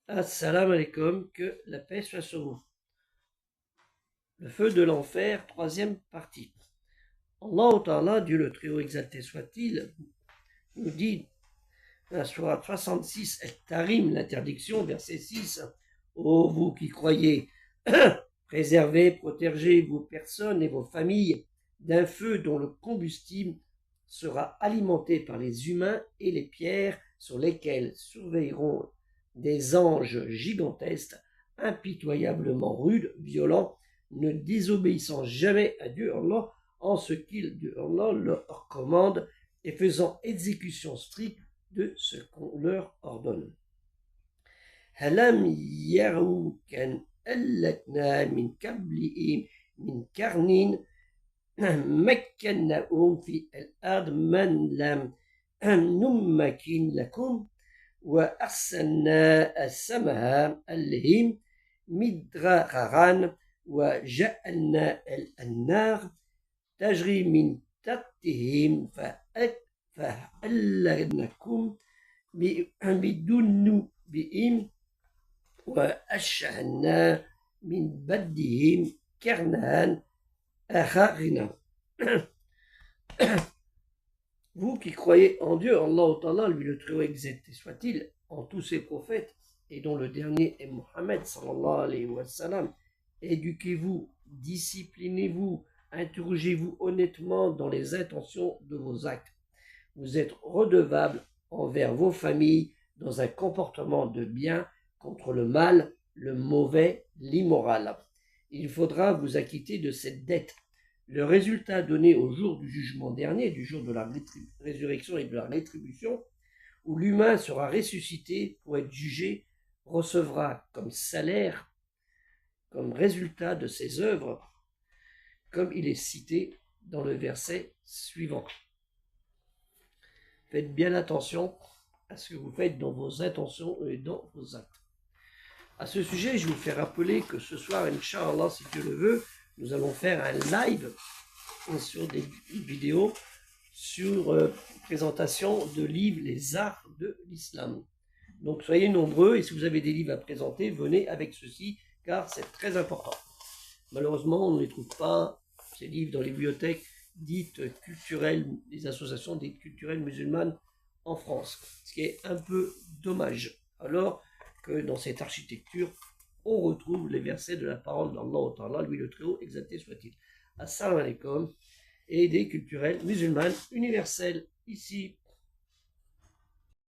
Assalamu alaikum, que la paix soit sur vous. Le feu de l'enfer, troisième partie. Allah Ta'ala, Dieu le Très-Haut exalté soit-il, nous dit dans la sourate 66, Al-Tarim, l'interdiction, verset 6, ô vous qui croyez, préservez, protégez vos personnes et vos familles d'un feu dont le combustible sera alimenté par les humains et les pierres sur lesquelles surveilleront des anges gigantesques, impitoyablement rudes, violents, ne désobéissant jamais à Dieu Allah en ce qu'il, Dieu Allah, leur commande et faisant exécution stricte de ce qu'on leur ordonne. Halam yarou kan allatna min kabli'im min karnin مكناهم في الأرض من لم نمكن لكم وأرسلنا السماء عليهم مدرارا وجعلنا الأنهار تجري من تحتهم فأهلكناكم بذنوبهم وأنشأنا من بعدهم قرنا Vous qui croyez en Dieu, Allah Ta'ala, lui le Très-Haut exalté soit-il, en tous ses prophètes, et dont le dernier est Mohammed sallallahu alayhi wa sallam, éduquez-vous, disciplinez-vous, interrogez-vous honnêtement dans les intentions de vos actes. Vous êtes redevables envers vos familles dans un comportement de bien contre le mal, le mauvais, l'immoral. Il faudra vous acquitter de cette dette. Le résultat donné au jour du jugement dernier, du jour de la résurrection et de la rétribution, où l'humain sera ressuscité pour être jugé, recevra comme salaire, comme résultat de ses œuvres, comme il est cité dans le verset suivant. Faites bien attention à ce que vous faites dans vos intentions et dans vos actes. À ce sujet, je vous fais rappeler que ce soir, Inch'Allah, si Dieu le veut, nous allons faire un live sur des vidéos sur présentation de livres, les arts de l'islam. Donc soyez nombreux et si vous avez des livres à présenter, venez avec ceci car c'est très important. Malheureusement, on ne les trouve pas, ces livres, dans les bibliothèques dites culturelles, les associations dites culturelles musulmanes en France, ce qui est un peu dommage. Alors que dans cette architecture, on retrouve les versets de la parole d'Allah Ta'ala, lui le Très-Haut, exalté soit-il. Assalamu alaikum, et des culturelles musulmanes universelles, ici